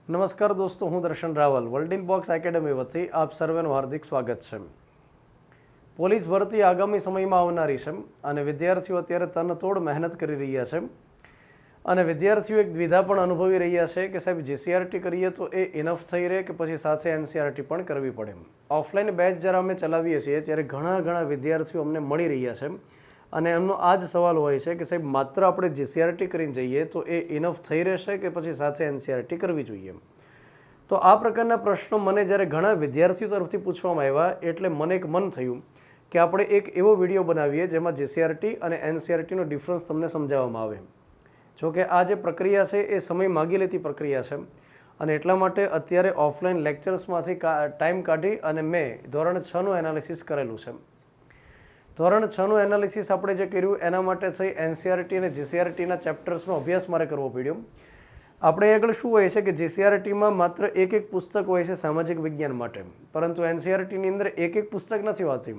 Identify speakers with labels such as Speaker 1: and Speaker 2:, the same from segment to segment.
Speaker 1: નમસ્કાર દોસ્તો, હું Darshan Raval world in box academy વતી આપ સર્વેનું હાર્દિક સ્વાગત છે. પોલીસ ભરતી આગામી સમયમાં આવનારી છે અને વિદ્યાર્થીઓ અત્યારે તનતોડ મહેનત કરી રહ્યા છે અને વિદ્યાર્થીઓ એક દ્વિધા પણ અનુભવી રહ્યા છે કે સાહેબ જીસીઆરટી કરીએ તો એ ઇનફ થઈ રહે કે પછી સાથે એનસીઆરટી પણ કરવી પડે. ઓફલાઈન બેચ જ્યારે અમે ચલાવીએ છીએ ત્યારે ઘણા વિદ્યાર્થીઓ અમને મળી રહ્યા છે અને એમનો આ જ સવાલ હોય છે કે સાહેબ માત્ર આપણે જીસીઆરટી કરીને જઈએ તો એ ઇનફ થઈ રહેશે કે પછી સાથે એનસીઆરટી કરવી જોઈએ. તો આ પ્રકારના પ્રશ્નો મને જ્યારે ઘણા વિદ્યાર્થીઓ તરફથી પૂછવામાં આવ્યા એટલે મને એક મન થયું કે આપણે એક એવો વિડીયો બનાવીએ જેમાં જીસીઆરટી અને એનસીઆરટીનો ડિફરન્સ તમને સમજાવવામાં આવે. જોકે આ જે પ્રક્રિયા છે એ સમય માગી લેતી પ્રક્રિયા છે અને એટલા માટે અત્યારે ઓફલાઈન લેક્ચર્સમાંથી ટાઈમ કાઢી અને મેં ધોરણ 6નું એનાલિસિસ કરેલું છે. ધોરણ 6નું એનાલિસિસ આપણે જે કર્યું એના માટે થઈ એનસીઆરટી અને જીસીઆરટીના ચેપ્ટર્સનો અભ્યાસ મારે કરવો પડ્યો. આપણે આગળ શું હોય છે કે જીસીઆરટીમાં માત્ર એક પુસ્તક હોય છે સામાજિક વિજ્ઞાન માટે, પરંતુ એનસીઆરટીની અંદર એક પુસ્તક નથી હોતી.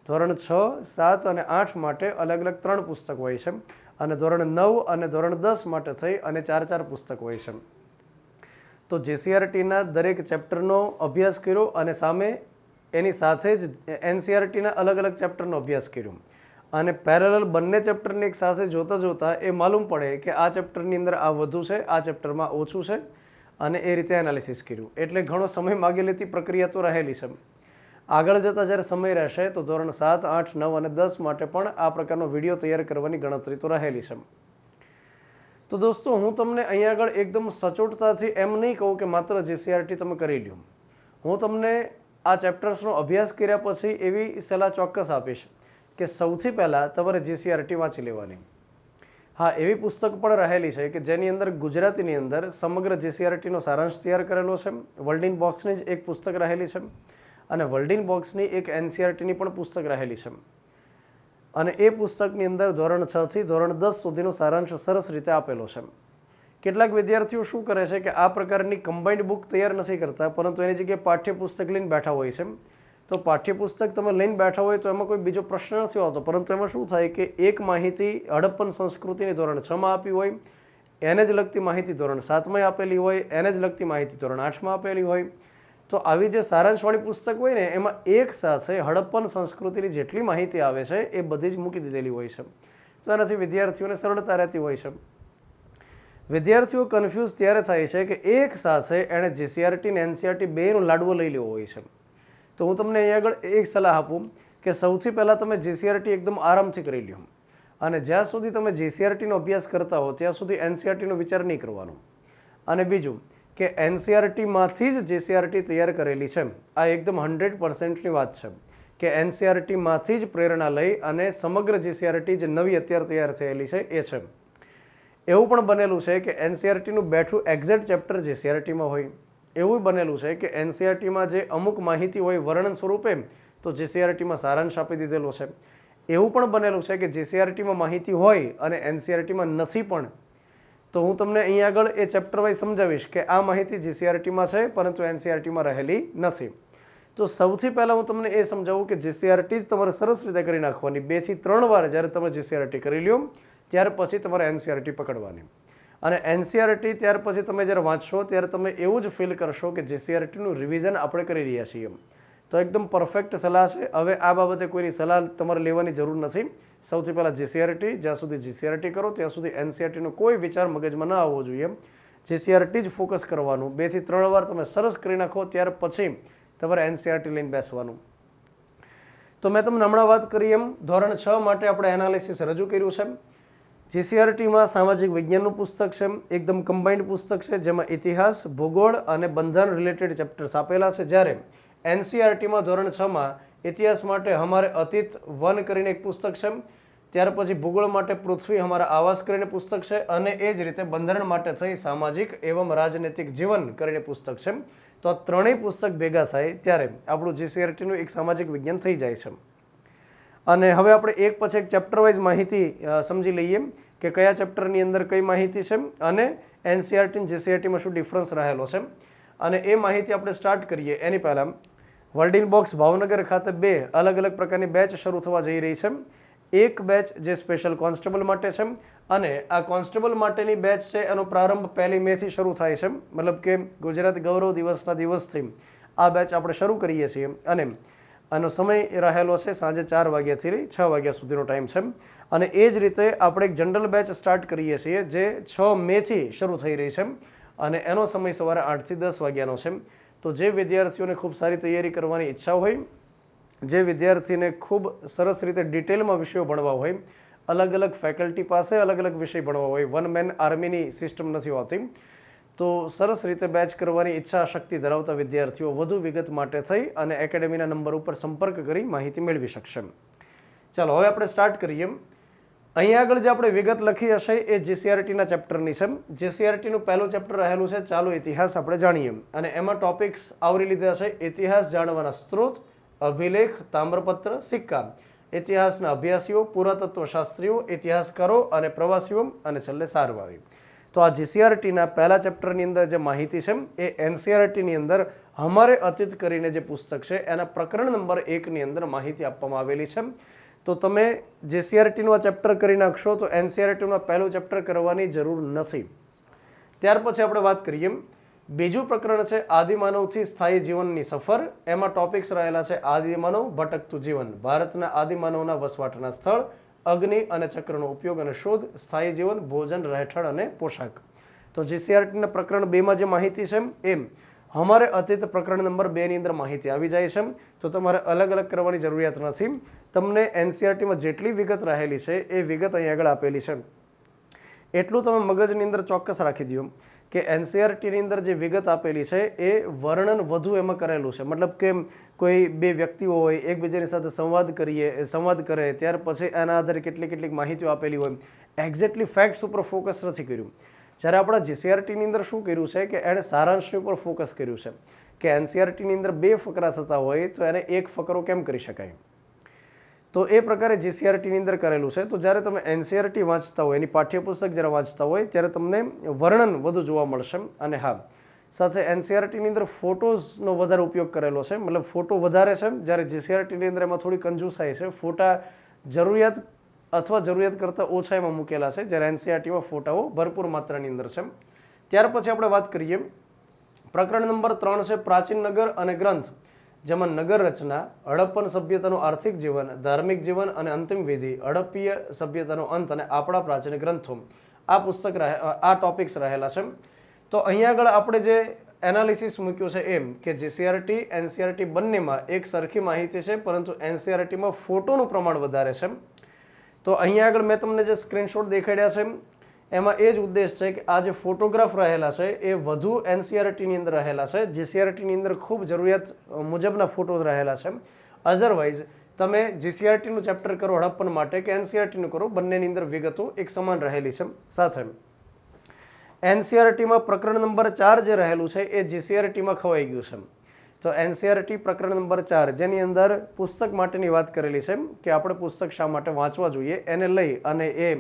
Speaker 1: ધોરણ 6, 7 અને 8 માટે અલગ 3 પુસ્તક હોય છે અને ધોરણ 9 અને ધોરણ 10 માટે થઈ અને 4 પુસ્તક હોય છે. તો જીસીઆરટીના દરેક ચેપ્ટરનો અભ્યાસ કર્યો અને સામે એની સાથે જ એનસીઆરટીના અલગ ચેપ્ટરનો અભ્યાસ કર્યો અને પેરેલલ બંને ચેપ્ટરને એક સાથે જોતા એ માલુમ પડે કે આ ચેપ્ટરની અંદર આ વધુ છે, આ ચેપ્ટરમાં ઓછું છે અને એ રીતે એનાલિસિસ કર્યું. એટલે ઘણો સમય માગી લેતી પ્રક્રિયા તો રહેલી છે. આગળ જતાં જ્યારે સમય રહેશે તો ધોરણ 7, 8, 9 અને 10 માટે પણ આ પ્રકારનો વિડીયો તૈયાર કરવાની ગણતરી તો રહેલી છે. તો દોસ્તો, હું તમને અહીંયા આગળ એકદમ સચોટતાથી એમ નહીં કહું કે માત્ર જીસીઆરટી તમે કરી લ્યો. હું તમને આ ચેપ્ટર્સનો અભ્યાસ કર્યા પછી એવી સલાહ ચોક્કસ આપીશ કે સૌથી પહેલાં તમારે જીસીઆરટી વાંચી લેવાની. હા, એવી પુસ્તક પણ રહેલી છે કે જેની અંદર ગુજરાતીની અંદર સમગ્ર જીસીઆરટીનો સારાંશ તૈયાર કરેલો છે. વર્લ્ડ ઇન બોક્સની જ એક પુસ્તક રહેલી છે અને વર્લ્ડ ઇન બોક્સની એક એનસીઆરટીની પણ પુસ્તક રહેલી છે અને એ પુસ્તકની અંદર ધોરણ 6 થી ધોરણ 10 સુધીનો સારાંશ સરસ રીતે આપેલો છે. કેટલાક વિદ્યાર્થીઓ શું કરે છે કે આ પ્રકારની કમ્બાઇન્ડ બુક તૈયાર નથી કરતા, પરંતુ એની જગ્યાએ પાઠ્યપુસ્તક લઈને બેઠા હોય છે. તો પાઠ્યપુસ્તક તમે લઈને બેઠા હોય તો એમાં કોઈ બીજો પ્રશ્ન નથી આવતો, પરંતુ એમાં શું થાય કે એક માહિતી હડપ્પન સંસ્કૃતિની ધોરણ 6માં આપી હોય, એને જ લગતી માહિતી ધોરણ 7માં આપેલી હોય, એને જ લગતી માહિતી ધોરણ 8માં આપેલી હોય. તો આવી જે સારાંશવાળી પુસ્તક હોય ને એમાં એક સાથે હડપ્પન સંસ્કૃતિની જેટલી માહિતી આવે છે એ બધી જ મૂકી દીધેલી હોય છે. તો એનાથી વિદ્યાર્થીઓને સરળતા રહેતી હોય છે. વિદ્યાર્થીઓ કન્ફ્યુઝ ત્યારે થાય છે કે એક સાથે એણે જીસીઆરટી અને એનસીઆરટી બેનો લાડવો લઈ લેવો હોય છે. તો હું તમને અહીંયા આગળ એક સલાહ આપું કે સૌથી પહેલાં તમે જીસીઆરટી એકદમ આરામથી કરી લ્યો અને જ્યાં સુધી તમે જીસીઆરટીનો અભ્યાસ કરતા હો ત્યાં સુધી એનસીઆરટીનો વિચાર નહીં કરવાનો. અને બીજું કે એનસીઆરટીમાંથી જ જીસીઆરટી તૈયાર કરેલી છે, આ એકદમ 100%ની વાત છે કે એનસીઆરટીમાંથી જ પ્રેરણા લઈ અને સમગ્ર જીસીઆરટી જે નવી અત્યારે તૈયાર થયેલી છે એ છે. એવું પણ બનેલું છે કે એનસીઆરટીનું બેઠું એક્ઝેક્ટ ચેપ્ટર જીસીઆરટીમાં હોય. એવું બનેલું છે કે એનસીઆરટીમાં જે અમુક માહિતી હોય વર્ણન સ્વરૂપે તો જીસીઆરટીમાં સારાંશ આપી દીધેલો છે. એવું પણ બનેલું છે કે જીસીઆરટીમાં માહિતી હોય અને એનસીઆરટીમાં નથી પણ. તો હું તમને અહીં આગળ એ ચેપ્ટર વાઇઝ સમજાવીશ કે આ માહિતી જીસીઆરટીમાં છે પરંતુ એનસીઆરટીમાં રહેલી નથી. તો સૌથી પહેલાં હું તમને એ સમજાવું કે જીસીઆરટી જ તમારે સરસ રીતે કરી નાખવાની. 2 થી 3 વાર જ્યારે તમે જીસીઆરટી કરી લ્યો ત્યાર પછી તમારે એનસીઆરટી પકડવાની અને એનસીઆરટી ત્યાર પછી તમે જ્યારે વાંચશો ત્યારે તમે એવું જ ફીલ કરશો કે જીસીઆરટીનું રિવિઝન આપણે કરી રહ્યા છીએ. તો એકદમ પરફેક્ટ સલાહ છે. હવે આ બાબતે કોઈની સલાહ તમારે લેવાની જરૂર નથી. સૌથી પહેલાં જીસીઆરટી, જ્યાં સુધી જીસીઆરટી કરો ત્યાં સુધી એનસીઆરટીનો કોઈ વિચાર મગજમાં ન આવવો જોઈએ. જીસીઆરટી જ ફોકસ કરવાનું. 2 થી 3 વાર તમે સરસ કરી નાખો ત્યાર પછી તમારે એનસીઆરટી લઈને બેસવાનું. તો મેં તમને હમણાં વાત કરી એમ ધોરણ 6 માટે આપણે એનાલિસિસ રજૂ કર્યું છે. જીસીઆરટીમાં સામાજિક વિજ્ઞાનનું પુસ્તક છે, એકદમ કમ્બાઇન્ડ પુસ્તક છે જેમાં ઇતિહાસ, ભૂગોળ અને બંધારણ રિલેટેડ ચેપ્ટર્સ આપેલા છે. જ્યારે એનસીઆરટીમાં ધોરણ 6માં ઇતિહાસ માટે હમારે અતીત વન કરીને એક પુસ્તક છે, ત્યાર પછી ભૂગોળ માટે પૃથ્વી હમારા આવાસ કરીને પુસ્તક છે અને એ જ રીતે બંધારણ માટે થઈ સામાજિક એવં રાજનૈતિક જીવન કરીને પુસ્તક છે. તો આ ત્રણેય પુસ્તક ભેગા થાય ત્યારે આપણું જીસીઆરટીનું એક સામાજિક વિજ્ઞાન થઈ જાય છે. અને હવે આપણે એક પછી એક ચેપ્ટર વાઇઝ માહિતી સમજી લઈએ કે કયા ચેપ્ટરની અંદર કઈ માહિતી છે અને એનસીઆરટી અને જીસીઆરટીમાં શું ડિફરન્સ રહેલો છે. અને એ માહિતી આપણે સ્ટાર્ટ કરીએ એની પહેલાં વર્લ્ડ ઇન બોક્સ ભાવનગર ખાતે 2 અલગ પ્રકારની બેચ શરૂ થવા જઈ રહી છે. એક બેચ જે સ્પેશિયલ કોન્સ્ટેબલ માટે છે અને આ કોન્સ્ટેબલ માટેની બેચ છે એનો પ્રારંભ 1 મેથી શરૂ થાય છે, મતલબ કે ગુજરાત ગૌરવ દિવસના દિવસથી આ બેચ આપણે શરૂ કરીએ છીએ અને આનો સમય રહેલો છે સાંજે 4 વાગ્યાથી લઈ 6 વાગ્યા સુધીનો ટાઈમ છે. અને એ જ રીતે આપણે એક જનરલ બેચ સ્ટાર્ટ કરીએ છીએ જે 6 મેથી શરૂ થઈ રહી છે અને એનો સમય સવારે 8 થી 10 વાગ્યાનો છે. તો જે વિદ્યાર્થીઓને ખૂબ સારી તૈયારી કરવાની ઈચ્છા હોય, જે વિદ્યાર્થીને ખૂબ સરસ રીતે ડિટેલમાં વિષયો ભણવા હોય, અલગ અલગ ફેકલ્ટી પાસે અલગ અલગ વિષય ભણવા હોય, વન મેન આર્મીની સિસ્ટમ નથી હોતી, તો સરસ રીતે બેચ કરવાની ઈચ્છા શક્તિ ધરાવતા વિદ્યાર્થીઓ વધુ વિગત માટે થઈ અને એકેડેમીના નંબર ઉપર સંપર્ક કરી માહિતી મેળવી શકશે. ચાલો હવે આપણે સ્ટાર્ટ કરીએ. અહીંયા આગળ જે આપણે વિગત લખી હશે એ જીસીઆરટીના ચેપ્ટરની છે. જીસીઆરટીનું પહેલું ચેપ્ટર રહેલું છે ચાલુ ઇતિહાસ આપણે જાણીએ અને એમાં ટોપિક્સ આવરી લીધા છે ઇતિહાસ જાણવાના સ્ત્રોત, અભિલેખ, તામ્રપત્ર, સિક્કા, ઇતિહાસના અભ્યાસીઓ, પુરાતત્વ શાસ્ત્રીઓ, ઇતિહાસકારો અને પ્રવાસીઓ અને છેલ્લે સારવારી. તો આ જીસીઆરટીના પહેલા ચેપ્ટરની અંદર જે માહિતી છે એ એનસીઆરટીની અંદર હમારે અતીત કરીને જે પુસ્તક છે એના પ્રકરણ નંબર 1ની અંદર માહિતી આપવામાં આવેલી છે. તો તમે જીસીઆરટીનું આ ચેપ્ટર કરી નાખશો તો એનસીઆરટીનું પહેલું ચેપ્ટર કરવાની જરૂર નથી. ત્યાર પછી આપણે વાત કરીએ. બીજું પ્રકરણ છે આદિમાનવથી સ્થાયી જીવનની સફર. એમાં ટોપિક્સ રહેલા છે આદિમાનવ, ભટકતું જીવન, ભારતના આદિમાનવના વસવાટના સ્થળ, અગ્નિ અને ચક્રનો ઉપયોગ અને શોધ, સ્થાયી જીવન, ભોજન, રહેઠાણ અને પોશાક. તો જીસીઆરટીના પ્રકરણ 2માં જે માહિતી છે એમ હમારે અતીત પ્રકરણ નંબર 2ની અંદર માહિતી આવી જાય છે. તો તમારે અલગ અલગ કરવાની જરૂરિયાત નથી. તમને એનસીઆરટીમાં જેટલી વિગત રહેલી છે એ વિગત અહીં આગળ આપેલી છે. એટલું તમે મગજની અંદર ચોક્કસ રાખી દો કે એનસીઆરટીની અંદર જે વિગત આપેલી છે એ વર્ણન વધુ એમાં કરેલું છે. મતલબ કે કોઈ બે વ્યક્તિઓ હોય, એકબીજાની સાથે સંવાદ કરે, ત્યાર પછી એના આધારે કેટલીક માહિતીઓ આપેલી હોય, એક્ઝેક્ટલી ફેક્ટ્સ ઉપર ફોકસ નથી કર્યું. જ્યારે આપણા જીસીઆરટીની અંદર શું કર્યું છે કે એણે સારાંશની ઉપર ફોકસ કર્યું છે કે એનસીઆરટીની અંદર 2 ફકરા થતા હોય તો એને 1 ફકરો કેમ કરી શકાય. તો એ પ્રકારે જીસીઆરટીની અંદર કરેલું છે. તો જ્યારે તમે એનસીઆરટી વાંચતા હોય, એની પાઠ્યપુસ્તક જ્યારે વાંચતા હોય ત્યારે તમને વર્ણન વધુ જોવા મળશે. અને હા, સાથે એનસીઆરટીની અંદર ફોટોઝનો વધારે ઉપયોગ કરેલો છે, મતલબ ફોટો વધારે છે, જ્યારે જીસીઆરટીની અંદર એમાં થોડી કંજૂસાઈ છે. ફોટા જરૂરિયાત કરતાં ઓછા એમાં મૂકેલા છે, જ્યારે એનસીઆરટીમાં ફોટાઓ ભરપૂર માત્રાની અંદર છે. ત્યાર પછી આપણે વાત કરીએ. પ્રકરણ નંબર 3 છે પ્રાચીન નગર અને ગ્રંથ, જેમાં નગર રચના, હડપ્પન સભ્યતાનું આર્થિક જીવન, ધાર્મિક જીવન અને અંતિમ વિધિ, હડપ્પીય સભ્યતાનો અંત અને આપણા પ્રાચીન ગ્રંથો. આ ટોપિક્સ રહેલા છે. તો અહીંયા આગળ આપણે જે એનાલિસિસ મૂક્યું છે એમ કે જીસીઆરટી, એનસીઆરટી બંનેમાં એક સરખી માહિતી છે, પરંતુ એનસીઆરટીમાં ફોટોનું પ્રમાણ વધારે છે. તો અહીંયા આગળ મેં તમને જે સ્ક્રીનશોટ દેખાડ્યા છે એમાં એ જ ઉદ્દેશ છે કે આ જે ફોટોગ્રાફ રહેલા છે એ વધુ એનસીઆરટીની અંદર રહેલા છે. જીસીઆરટીની અંદર ખૂબ જરૂરિયાત મુજબના ફોટોઝ રહેલા છે. અધરવાઇઝ તમે જીસીઆરટીનું ચેપ્ટર કરો હડપ્પન માટે કે એનસીઆરટીનું કરો, બંનેની અંદર વિગતો એક સમાન રહેલી છે. સાથે એનસીઆરટીમાં પ્રકરણ નંબર 4 જે રહેલું છે એ જીસીઆરટીમાં ખવાઈ ગયું છે. તો એનસીઆરટી પ્રકરણ નંબર 4 જેની અંદર પુસ્તક માટેની વાત કરેલી છે કે આપણે પુસ્તક શા માટે વાંચવા જોઈએ એને લઈ અને એ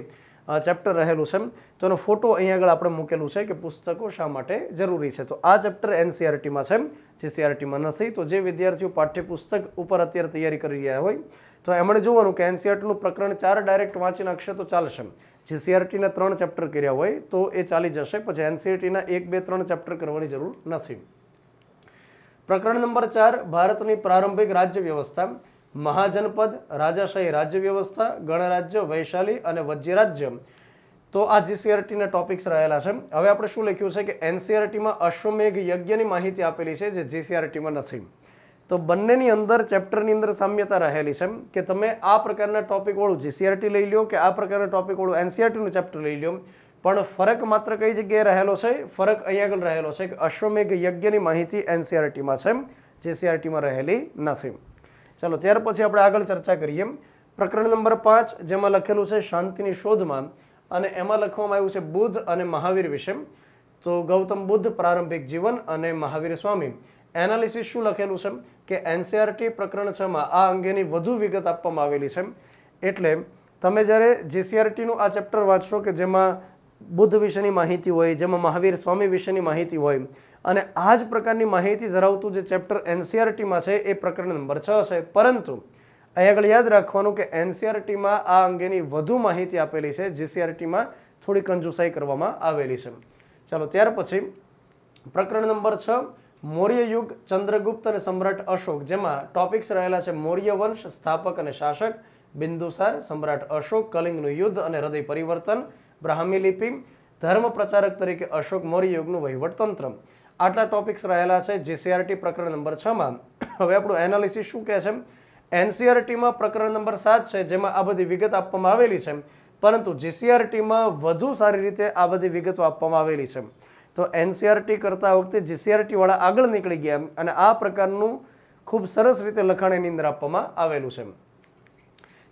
Speaker 1: ચેપ્ટર રહેલું છે. તો એનો ફોટો અહીંયા આગળ આપણે મૂકેલું છે કે પુસ્તકો શા માટે જરૂરી છે. તો આ ચેપ્ટર એનસીઆરટીમાં છે, જીસીઆરટીમાં નથી. તો જે વિદ્યાર્થીઓ પાઠ્યપુસ્તક ઉપર અત્યારે તૈયારી કરી રહ્યા હોય તો એમણે જોવાનું કે એનસીઆરટીનું પ્રકરણ 4 ડાયરેક્ટ વાંચી નાખશે તો ચાલશે. જીસીઆરટીના 3 ચેપ્ટર કર્યા હોય તો એ ચાલી જશે. પછી એનસીઆરટીના 1, 2, 3 ચેપ્ટર કરવાની જરૂર નથી. પ્રકરણ નંબર 4 ભારતની પ્રારંભિક રાજ્ય વ્યવસ્થા, મહાજનપદ, રાજાશાહી રાજ્ય વ્યવસ્થા, ગણરાજ્ય, વૈશાલી અને વજ્ય રાજ્ય. તો આ જીસીઆરટીના ટોપિક્સ રહેલા છે. હવે આપણે શું લખ્યું છે કે એનસીઆરટીમાં અશ્વમેઘ યજ્ઞની માહિતી આપેલી છે જે જીસીઆરટીમાં નથી. તો બંનેની અંદર ચેપ્ટરની અંદર સામ્યતા રહેલી છે કે તમે આ પ્રકારના ટોપિક વાળું જીસીઆરટી લઈ લો કે આ પ્રકારના ટોપિક વાળું એનસીઆરટીનું ચેપ્ટર લઈ લો, પણ ફરક માત્ર કઈ જગ્યાએ રહેલો છે? ફરક અહીં આગળ રહેલો છે કે અશ્વમેઘ યજ્ઞની માહિતી એનસીઆરટીમાં છે, જીસીઆરટીમાં રહેલી નથી. ચાલો ત્યાર પછી આપણે આગળ ચર્ચા કરીએ. પ્રકરણ નંબર 5 જેમાં લખેલું છે શાંતિની શોધમાં અને એમાં લખવામાં આવ્યું છે બુદ્ધ અને મહાવીર વિશે. તો ગૌતમ બુદ્ધ, પ્રારંભિક જીવન અને મહાવીર સ્વામી. એનાલિસિસ શું લખેલું છે કે એનસીઆરટી પ્રકરણ 6માં આ અંગેની વધુ વિગત આપવામાં આવેલી છે. એટલે તમે જ્યારે જીસીઆરટીનું આ ચેપ્ટર વાંચશો કે જેમાં બુદ્ધ વિશેની માહિતી હોય, જેમાં મહાવીર સ્વામી વિશેની માહિતી હોય અને આ જ પ્રકારની માહિતી ધરાવતું જે ચેપ્ટર એનસીઆરટીમાં છે એ પ્રકરણ નંબર 6 છે. પરંતુ અહીં આગળ યાદ રાખવાનું કે એનસીઆરટીમાં આ અંગેની વધુ માહિતી આપેલી છે, જીસીઆરટીમાં થોડી કંજુસાઈ કરવામાં આવેલી છે. ચાલો ત્યાર પછી પ્રકરણ નંબર 6 મૌર્ય યુગ, ચંદ્રગુપ્ત અને સમ્રાટ અશોક, જેમાં ટોપિક્સ રહેલા છે મૌર્ય વંશ, સ્થાપક અને શાસક, બિંદુસાર, સમ્રાટ અશોક, કલિંગનું યુદ્ધ અને હૃદય પરિવર્તન, બ્રાહ્મી લિપિ, ધર્મ પ્રચારક તરીકે અશોક, મૌર્ય યુગનું વહીવટતંત્ર. આટલા ટોપિક્સ રહેલા છે જીસીઆરટી પ્રકરણ નંબર 6માં. હવે આપણું એનાલિસિસ શું કહે છે? એનસીઆરટીમાં પ્રકરણ નંબર 7 છે, જેમાં આ બધી વિગત આપવામાં આવેલી છે, પરંતુ જીસીઆરટીમાં વધુ સારી રીતે આ બધી વિગતો આપવામાં આવેલી છે. તો એનસીઆરટી કરતા વખતે જીસીઆરટી વાળા આગળ નીકળી ગયા અને આ પ્રકારનું ખૂબ સરસ રીતે લખાણ એની અંદર આપવામાં આવેલું છે.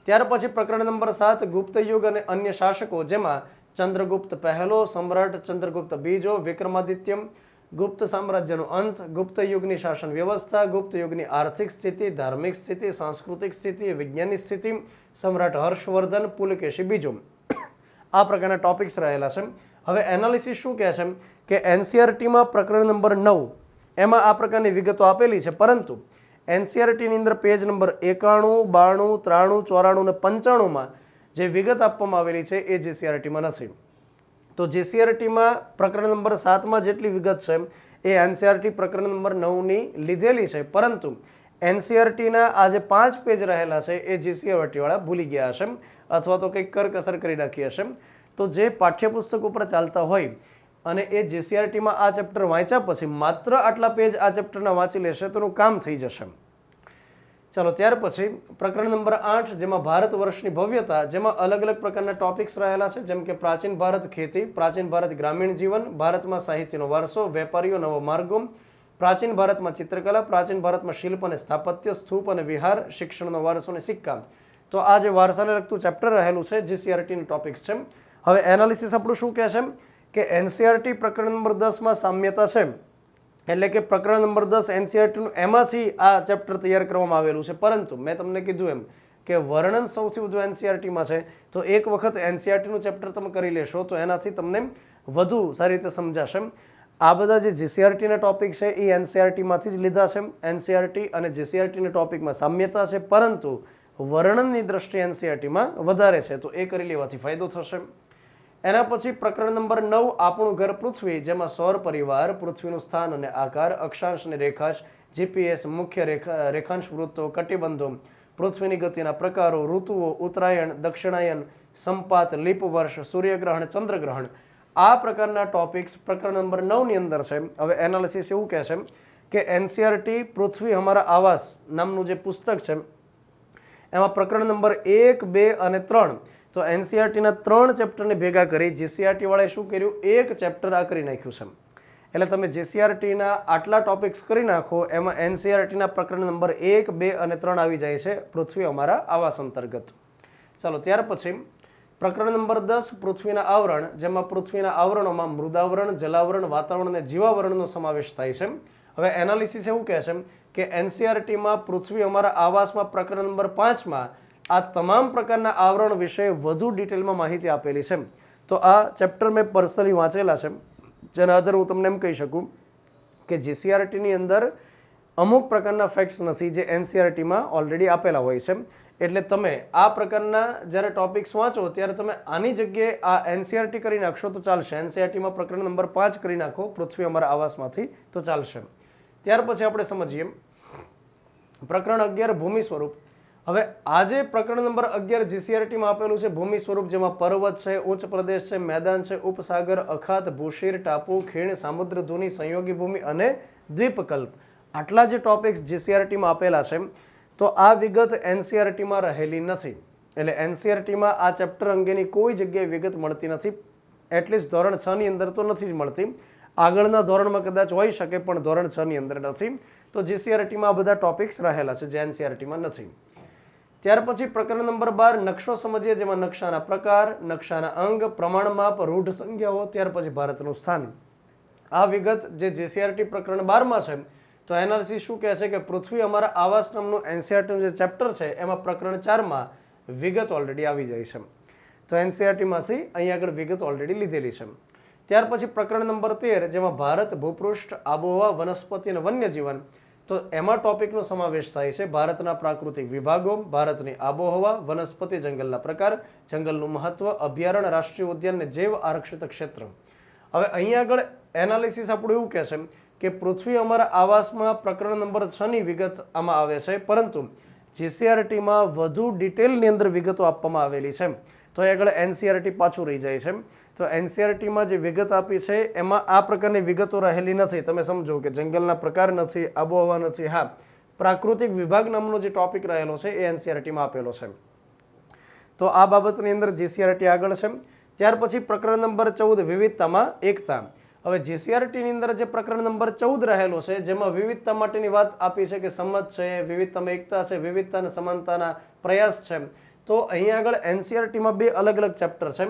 Speaker 1: ત્યાર પછી પ્રકરણ નંબર 7 ગુપ્ત યુગ અને અન્ય શાસકો, જેમાં ચંદ્રગુપ્ત પહેલો, સમ્રાટ ચંદ્રગુપ્ત બીજો, વિક્રમાદિત્ય, ગુપ્ત સામ્રાજ્યનો અંત, ગુપ્ત યુગની શાસન વ્યવસ્થા, ગુપ્ત યુગની આર્થિક સ્થિતિ, ધાર્મિક સ્થિતિ, સાંસ્કૃતિક સ્થિતિ, વિજ્ઞાનની સ્થિતિ, સમ્રાટ હર્ષવર્ધન, પુલકેશી બીજો. આ પ્રકારના ટોપિક્સ રહેલા છે. હવે એનાલિસિસ શું કહે છે કે એનસીઆરટીમાં પ્રકરણ નંબર 9 એમાં આ પ્રકારની વિગતો આપેલી છે, પરંતુ એનસીઆરટીની અંદર પેજ નંબર 91, 92, 93, 94 અને 95માં જે વિગત આપવામાં આવેલી છે એ જીસીઆરટીમાં નથી. તો જીસીઆરટીમાં પ્રકરણ નંબર 7માં જેટલી વિગત છે એ એનસીઆરટી પ્રકરણ નંબર 9ની લીધેલી છે, પરંતુ એનસીઆરટીના આ જે 5 પેજ રહેલા છે એ જીસીઆરટી વાળા ભૂલી ગયા હશે અથવા તો કંઈક કરકસર કરી નાખી હશે. તો જે પાઠ્યપુસ્તક ઉપર ચાલતા હોય અને એ જીસીઆરટીમાં આ ચેપ્ટર વાંચ્યા પછી માત્ર આટલા પેજ આ ચેપ્ટરના વાંચી લેશે તો એનું કામ થઈ જશે. ચાલો ત્યાર પછી પ્રકરણ નંબર 8, જેમાં ભારત વર્ષની ભવ્યતા, જેમાં અલગ અલગ પ્રકારના ટોપિક્સ રહેલા છે, જેમ કે પ્રાચીન ભારત ખેતી, પ્રાચીન ભારત ગ્રામીણ જીવન, ભારતમાં સાહિત્યનો વારસો, વેપારીઓ નવો માર્ગો, પ્રાચીન ભારતમાં ચિત્રકલા, પ્રાચીન ભારતમાં શિલ્પ અને સ્થાપત્ય, સ્તૂપ અને વિહાર, શિક્ષણનો વારસો અને સિક્કા. તો આ જે વારસાને લગતું ચેપ્ટર રહેલું છે જીસીઆરટીનું ટોપિક્સ છે. હવે એનાલિસિસ આપણું શું કહે છે કે એનસીઆરટી પ્રકરણ નંબર 10માં સામ્યતા છે, એટલે કે પ્રકરણ નંબર 10 એનસીઆરટીનું એમાંથી આ ચેપ્ટર તૈયાર કરવામાં આવેલું છે, પરંતુ મેં તમને કીધું એમ કે વર્ણન સૌથી વધુ એનસીઆરટીમાં છે. તો એક વખત એનસીઆરટીનું ચેપ્ટર તમે કરી લેશો તો એનાથી તમને વધુ સારી રીતે સમજાશે. આ બધા જે જીસીઆરટીના ટોપિક છે એ એનસીઆરટીમાંથી જ લીધા છે. એનસીઆરટી અને જીસીઆરટીના ટોપિકમાં સામ્યતા છે, પરંતુ વર્ણનની દ્રષ્ટિએ એનસીઆરટીમાં વધારે છે, તો એ કરી લેવાથી ફાયદો થશે. એના પછી પ્રકરણ નંબર 9 આપણું ઘર પૃથ્વી, જેમાં સૌર પરિવાર, પૃથ્વીનું સ્થાન અને આકાર, અક્ષાંશ અને રેખાંશ, જીપીએસ, મુખ્ય રેખાંશ વૃત્તો, કટિબંધો, પૃથ્વીની ગતિના પ્રકારો, ઋતુઓ, ઉત્તરાયણ, દક્ષિણાયન, સંપાત, લીપ વર્ષ, સૂર્યગ્રહણ, ચંદ્રગ્રહણ, આ પ્રકારના ટોપિક્સ પ્રકરણ નંબર 9ની અંદર છે. હવે એનાલિસિસ એવું કહે છે કે એનસીઆરટી પૃથ્વી હમારા આવાસ નામનું જે પુસ્તક છે એમાં પ્રકરણ નંબર 1, 2 અને 3, તો એનસીઆરટીના 3 ચેપ્ટરને ભેગા કરી જીસીઆરટી વાળાએ શું કર્યું, એક ચેપ્ટર આ કરી નાખ્યું છે. એટલે તમે જીસીઆરટીના આટલા ટોપિક્સ કરી નાખો એમાં એનસીઆરટીના પ્રકરણ નંબર 1, 2 અને 3 આવી જાય છે પૃથ્વી અમારા આવાસ અંતર્ગત. ચાલો ત્યાર પછી પ્રકરણ નંબર 10 પૃથ્વીના આવરણ, જેમાં પૃથ્વીના આવરણોમાં મૃદાવરણ, જલાવરણ, વાતાવરણ અને જીવાવરણનો સમાવેશ થાય છે. હવે એનાલિસિસ એવું કહે છે કે એનસીઆરટીમાં પૃથ્વી અમારા આવાસમાં પ્રકરણ નંબર 5માં આ તમામ પ્રકારના આવરણ વિશે વધુ ડિટેલમાં માહિતી આપેલી છે. તો આ ચેપ્ટર મેં પર્સનલી વાંચેલા છે, જેના આધારે હું તમને એમ કહી શકું કે જીસીઆરટીની અંદર અમુક પ્રકારના ફેક્ટ્સ નથી જે એનસીઆરટીમાં ઓલરેડી આપેલા હોય છે. એટલે તમે આ પ્રકારના જ્યારે ટોપિક્સ વાંચો ત્યારે તમે આની જગ્યાએ આ એનસીઆરટી કરી નાખશો તો ચાલશે. એનસીઆરટીમાં પ્રકરણ નંબર 5 કરી નાખો પૃથ્વી અમારા આવાસમાંથી તો ચાલશે. ત્યાર પછી આપણે સમજીએ પ્રકરણ 11 ભૂમિ સ્વરૂપ. હવે આજે પ્રકરણ નંબર 11 જીસીઆરટીમાં આપેલું છે ભૂમિ સ્વરૂપ, જેમાં પર્વત છે, ઉચ્ચ પ્રદેશ છે, મેદાન છે, ઉપસાગર, અખાત, ભૂશીર, ટાપુ, ખીણ, સામુદ્ર ધુની, સંયોગી ભૂમિ અને દ્વીપકલ્પ. આટલા જે ટોપિક્સ જીસીઆરટીમાં આપેલા છે તો આ વિગત એનસીઆરટીમાં રહેલી નથી. એટલે એનસીઆરટીમાં આ ચેપ્ટર અંગેની કોઈ જગ્યાએ વિગત મળતી નથી. એટલીસ્ટ ધોરણ 6ની અંદર તો નથી જ મળતી. આગળના ધોરણમાં કદાચ હોઈ શકે પણ ધોરણ 6ની અંદર નથી. તો જીસીઆરટીમાં આ બધા ટોપિક્સ રહેલા છે જે એનસીઆરટીમાં નથી. ત્યાર પછી પ્રકરણ નંબર 12 નકશો સમજીએ, જેમાં નકશાના પ્રકાર, નકશાના અંગ, પ્રમાણમાપ, રૂઢ સંખ્યાઓ, ત્યાર પછી ભારતનું સ્થાન. આ વિગત જે જીસીઆરટી પ્રકરણ 12માં છે તો એનાલિસિસ શું કહે છે કે પૃથ્વી અમારા આવાસ નામનું એનસીઆરટીનું જે ચેપ્ટર છે એમાં પ્રકરણ 4માં વિગત ઓલરેડી આવી જાય છે. તો એનસીઆરટીમાંથી અહીં આગળ વિગત ઓલરેડી લીધેલી છે. ત્યાર પછી પ્રકરણ નંબર 13, જેમાં ભારત, ભૂપૃષ્ઠ, આબોહવા, વનસ્પતિ અને વન્યજીવન, તો એમાં ટોપિકનો સમાવેશ થાય છે ભારતના પ્રાકૃતિક વિભાગો, ભારતની આબોહવા, વનસ્પતિ, જંગલના પ્રકાર, જંગલનું મહત્વ, અભયારણ્ય, રાષ્ટ્રીય ઉદ્યાન અને જૈવ આરક્ષિત ક્ષેત્ર. હવે અહીંયા આગળ એનાલિસિસ આપણું એવું કહે છે કે પૃથ્વી અમારા આવાસમાં પ્રકરણ નંબર 6 ની વિગત આમાં આવે છે, પરંતુ જીસીઆરટીમાં વધુ ડિટેલની અંદર વિગતો આપવામાં આવેલી છે. તો અહીં આગળ એનસીઆરટી પાછું રહી જાય છે. તો એનસીઆરટીમાં જે વિગત આપી છે એમાં આ પ્રકારની વિગતો રહેલી નથી. તમે સમજો કે જંગલના પ્રકાર નથી, આબોહવા નથી. હા, પ્રાકૃતિક વિભાગ નામનો જે ટોપિક રહેલો છે એ એનસીઆરટીમાં આપેલો છે. તો આ બાબતની અંદર જીસીઆરટી આગળ છે. ત્યાર પછી પ્રકરણ નંબર 14 વિવિધતામાં એકતા. હવે જીસીઆરટીની અંદર જે પ્રકરણ નંબર 14 રહેલો છે જેમાં વિવિધતા માટેની વાત આપી છે કે સમજ છે, વિવિધતામાં એકતા છે, વિવિધતા અને સમાનતાના પ્રયાસ છે. તો અહીંયા આગળ એનસીઆરટીમાં બે અલગ અલગ ચેપ્ટર છે.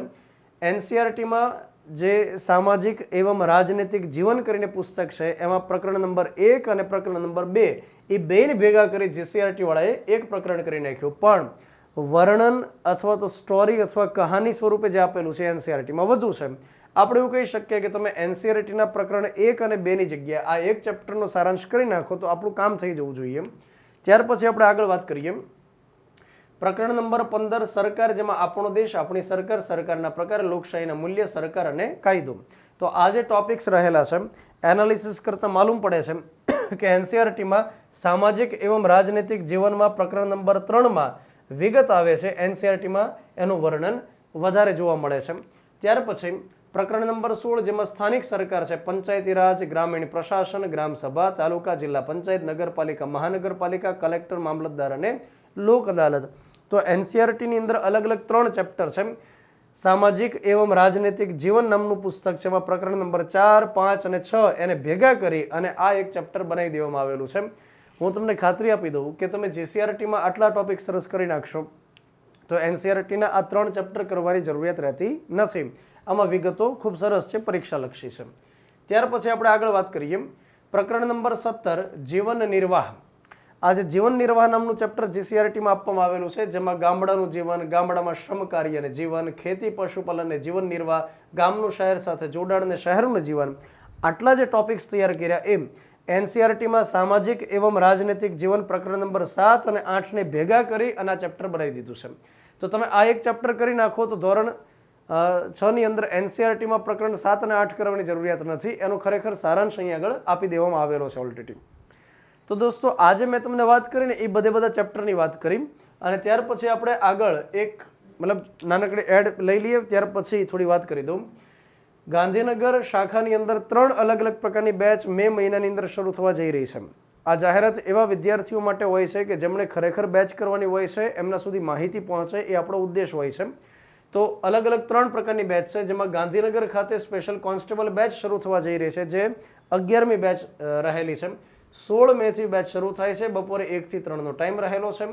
Speaker 1: એનસીઆરટીમાં જે સામાજિક એવં રાજનૈતિક જીવન કરીને પુસ્તક છે એમાં પ્રકરણ નંબર 1 અને પ્રકરણ નંબર 2 એ બેને ભેગા કરી જીસીઆરટી વાળાએ એક પ્રકરણ કરી નાખ્યું. પણ વર્ણન અથવા તો સ્ટોરી અથવા કહાની સ્વરૂપે જે આપેલું છે એનસીઆરટીમાં વધુ છે. આપણે એવું કહી શકીએ કે તમે એનસીઆરટીના પ્રકરણ 1 અને 2 ની જગ્યાએ આ એક ચેપ્ટરનો સારાંશ કરી નાખો તો આપણું કામ થઈ જવું જોઈએ. ત્યાર પછી આપણે આગળ વાત કરીએ પ્રકરણ નંબર 15 સરકાર, જેમાં આપણો દેશ, આપણી સરકાર, સરકારના પ્રકાર, લોકશાહીના મૂલ્ય, સરકાર અને કાયદો. તો આ જે ટોપિક્સ રહેલા છે એનાલિસિસ કરતા માલુમ પડે છે કે એનસીઆરટીમાં સામાજિક એવં રાજનૈતિક જીવનમાં પ્રકરણ નંબર 3 માં વિગત આવે છે. એનસીઆરટીમાં એનું વર્ણન વધારે જોવા મળે છે. ત્યાર પછી પ્રકરણ નંબર 16 જેમાં સ્થાનિક સરકાર છે, પંચાયતી રાજ, ગ્રામીણ પ્રશાસન, ગ્રામ સભા, તાલુકા, જિલ્લા પંચાયત, નગરપાલિકા, મહાનગરપાલિકા, કલેક્ટર, મામલતદાર અને લોક અદાલત. તો એનસીઆરટીની અંદર અલગ અલગ 3 ચેપ્ટર છે. સામાજિક એવં રાજનૈતિક જીવન નામનું પુસ્તક છે, એમાં પ્રકરણ નંબર 4, 5 અને 6 એને ભેગા કરી અને આ એક ચેપ્ટર બનાવી દેવામાં આવેલું છે. હું તમને ખાતરી આપી દઉં કે તમે જીસીઆરટીમાં આટલા ટોપિક સરસ કરી નાખશો તો એનસીઆરટીના આ 3 ચેપ્ટર કરવાની જરૂરિયાત રહેતી નથી. આમાં વિગતો ખૂબ સરસ છે, પરીક્ષાલક્ષી છે. ત્યાર પછી આપણે આગળ વાત કરીએ પ્રકરણ નંબર 17 જીવન નિર્વાહ. આજે જીવન નિર્વાહ નામનું ચેપ્ટર જીસીઆરટીમાં આપવામાં આવેલું છે, જેમાં ગામડાનું જીવન, ગામડામાં શ્રમ કાર્ય અને જીવન, ખેતી પશુપાલન અને જીવન નિર્વાહ, ગામનું શહેર સાથે જોડાણ અને શહેરનું જીવન, આટલા જે ટોપિક્સ તૈયાર કર્યા એમ એનસીઆરટીમાં સામાજિક એવં રાજનૈતિક જીવન પ્રકરણ નંબર 7 અને 8 ને ભેગા કરી અને આ ચેપ્ટર બનાવી દીધું છે. તો તમે આ એક ચેપ્ટર કરી નાખો તો ધોરણ 6 ની અંદર એનસીઆરટીમાં પ્રકરણ 7 અને 8 કરવાની જરૂરિયાત નથી. એનો ખરેખર સારાંશ અહીં આગળ આપી દેવામાં આવેલો છે ઓલરેડી. તો દોસ્તો આજે મેં તમને વાત કરીને એ બધા ચેપ્ટરની વાત કરી અને ત્યાર પછી આપણે આગળ એક નાનકડી એડ લઈ લઈએ. ત્યાર પછી થોડી વાત કરી દઉં. ગાંધીનગર શાખાની અંદર 3 અલગ અલગ પ્રકારની બેચ મે મહિનાની અંદર શરૂ થવા જઈ રહી છે. આ જાહેરાત એવા વિદ્યાર્થીઓ માટે હોય છે કે જેમણે ખરેખર બેચ કરવાની હોય છે, એમના સુધી માહિતી પહોંચે એ આપણો ઉદ્દેશ હોય છે. તો અલગ અલગ 3 પ્રકારની બેચ છે, જેમાં ગાંધીનગર ખાતે સ્પેશિયલ કોન્સ્ટેબલ બેચ શરૂ થવા જઈ રહી છે, જે 11મી બેચ રહેલી છે. 16 મેથી બેચ શરૂ થાય છે, બપોરે 1 થી 3 નો ટાઈમ રહેલો છે.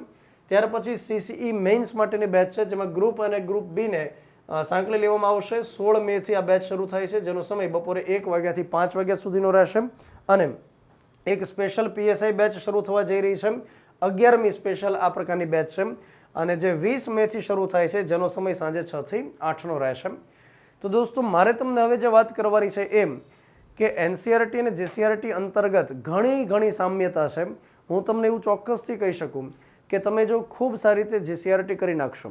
Speaker 1: ત્યાર પછી સીસીઈ મેઇન્સ માટેની બેચ છે, જેમાં ગ્રુપ અને ગ્રુપ બી ને સાંકળી લેવામાં આવશે. 16 મેથી આ બેચ શરૂ થાય છે, જેનો સમય બપોરે 1 વાગ્યાથી 5 વાગ્યા સુધીનો રહેશે. અને એક સ્પેશિયલ પીએસઆઈ બેચ શરૂ થવા જઈ રહી છે, 11મી સ્પેશિયલ આ પ્રકારની બેચ છે, અને જે 20 મેથી શરૂ થાય છે, જેનો સમય સાંજે 6 થી 8 નો રહેશે. તો દોસ્તો મારે તમને હવે જે વાત કરવાની છે એમ કે એનસીઆરટી અને જીસીઆરટી અંતર્ગત ઘણી સામ્યતા છે. હું તમને એવું ચોક્કસથી કહી શકું કે તમે જો ખૂબ સારી રીતે જીસીઆરટી કરી નાખશો,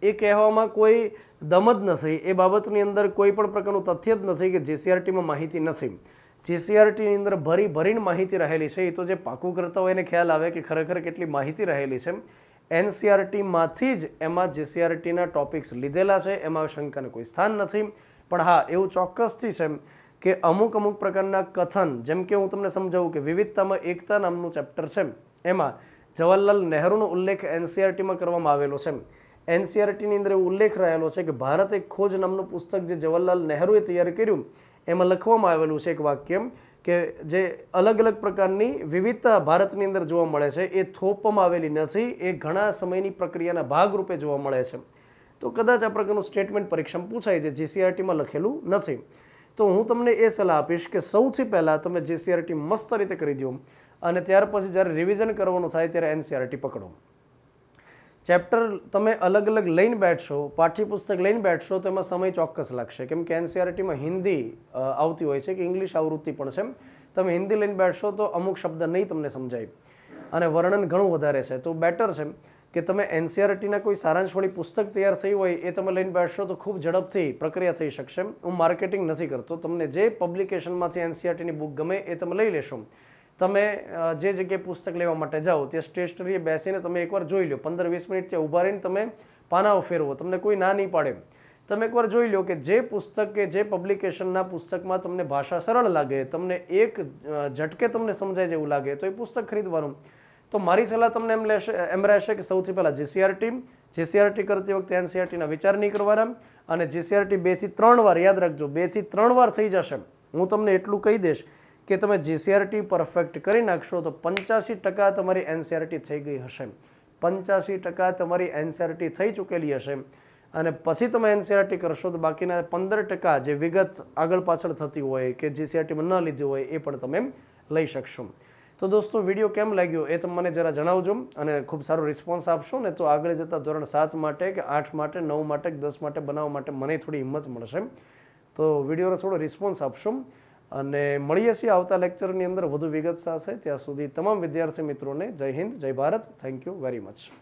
Speaker 1: એ કહેવામાં કોઈ દમ જ નથી, એ બાબતની અંદર કોઈ પણ પ્રકારનું તથ્ય જ નથી કે જીસીઆરટીમાં માહિતી નથી. જીસીઆરટીની અંદર ભરીને માહિતી રહેલી છે. એ તો જે પાકું કરતા હોય એને ખ્યાલ આવે કે ખરેખર કેટલી માહિતી રહેલી છે. એનસીઆરટીમાંથી જ એમાં જીસીઆરટીના ટોપિક્સ લીધેલા છે, એમાં શંકાને કોઈ સ્થાન નથી. પણ હા, એવું ચોક્કસથી છે કે અમુક પ્રકારના કથન, જેમ કે હું તમને સમજાવું કે વિવિધતામાં એકતા નામનું ચેપ્ટર છે, એમાં જવાહરલાલ નહેરુનો ઉલ્લેખ એનસીઆરટીમાં કરવામાં આવેલો છે. એનસીઆરટીની અંદર એવો ઉલ્લેખ રહેલો છે કે ભારત એક ખોજ નામનું પુસ્તક જે જવાહરલાલ નહેરુએ તૈયાર કર્યું, એમાં લખવામાં આવેલું છે એક વાક્ય કે જે અલગ પ્રકારની વિવિધતા ભારતની અંદર જોવા મળે છે, એ થોપવામાં આવેલી નથી, એ ઘણા સમયની પ્રક્રિયાના ભાગરૂપે જોવા મળે છે. તો કદાચ આ પ્રકારનું સ્ટેટમેન્ટ પરીક્ષામાં પૂછાય છે, જીસીઆરટીમાં લખેલું નથી. તો હું તમને એ સલાહ આપીશ કે સૌથી પહેલાં તમે જીસીઆરટી મસ્ત રીતે કરી દો અને ત્યાર પછી જ્યારે રિવિઝન કરવાનું થાય ત્યારે એનસીઆરટી પકડો. ચેપ્ટર તમે અલગ લઈને બેઠશો, પાઠ્યપુસ્તક લઈને બેઠશો તો એમાં સમય ચોક્કસ લાગશે, કેમ કે એનસીઆરટીમાં હિન્દી આવતી હોય છે કે ઇંગ્લિશ આવૃત્તિ પણ છે. તમે હિન્દી લઈને બેઠશો તો અમુક શબ્દ નહીં તમને સમજાય અને વર્ણન ઘણું વધારે છે. તો બેટર છે કે તમે એનસીઆરટીના કોઈ સારાંશવાળી પુસ્તક તૈયાર થઈ હોય એ તમે લઈને બેઠશો તો ખૂબ ઝડપથી પ્રક્રિયા થઈ શકશે. હું માર્કેટિંગ નથી કરતો, તમને જે પબ્લિકેશનમાંથી એનસીઆરટીની બુક ગમે એ તમે લઈ લેશો. તમે જે જગ્યાએ પુસ્તક લેવા માટે જાઓ ત્યાં સ્ટેશનરીએ બેસીને તમે એકવાર જોઈ લો, 15-20 મિનિટ ત્યાં ઊભા રહીને તમે પાનાઓ ફેરવો, તમને કોઈ ના નહીં પાડે. તમે એકવાર જોઈ લો કે જે પુસ્તક કે જે પબ્લિકેશનના પુસ્તકમાં તમને ભાષા સરળ લાગે, તમને એક ઝટકે તમને સમજાય જેવું લાગે તો એ પુસ્તક ખરીદવાનું. તો મારી સલાહ તમને એમ રહેશે કે સૌથી પહેલાં જીસીઆરટી કરતી વખતે એનસીઆરટીના વિચાર નહીં કરવાના અને જીસીઆરટી 2 થી 3 વાર યાદ રાખજો, 2 થી 3 વાર થઈ જશે. હું તમને એટલું કહી દઈશ કે તમે જીસીઆરટી પરફેક્ટ કરી નાખશો તો 85% તમારી એનસીઆરટી થઈ ગઈ હશે. 85% તમારી એનસીઆરટી થઈ ચૂકેલી હશે અને પછી તમે એનસીઆરટી કરશો તો બાકીના 15% જે વિગત આગળ પાછળ થતી હોય કે જીસીઆરટીમાં ન લીધી હોય એ પણ તમે લઈ શકશો. તો દોસ્તો, વિડીયો કેમ લાગ્યો એ તમે મને જરા જણાવજો અને ખૂબ સારો રિસ્પોન્સ આપશો ને તો આગળ જતાં ધોરણ 7 માટે કે 8 માટે 9 માટે કે 10 માટે બનાવવા માટે મને થોડી હિંમત મળશે. તો વિડીયોનો થોડો રિસ્પોન્સ આપશો અને મળીએ છીએ આવતા લેક્ચરની અંદર વધુ વિગત સાથે. ત્યાં સુધી તમામ વિદ્યાર્થી મિત્રોને જય હિન્દ, જય Bharat. Thank you very much.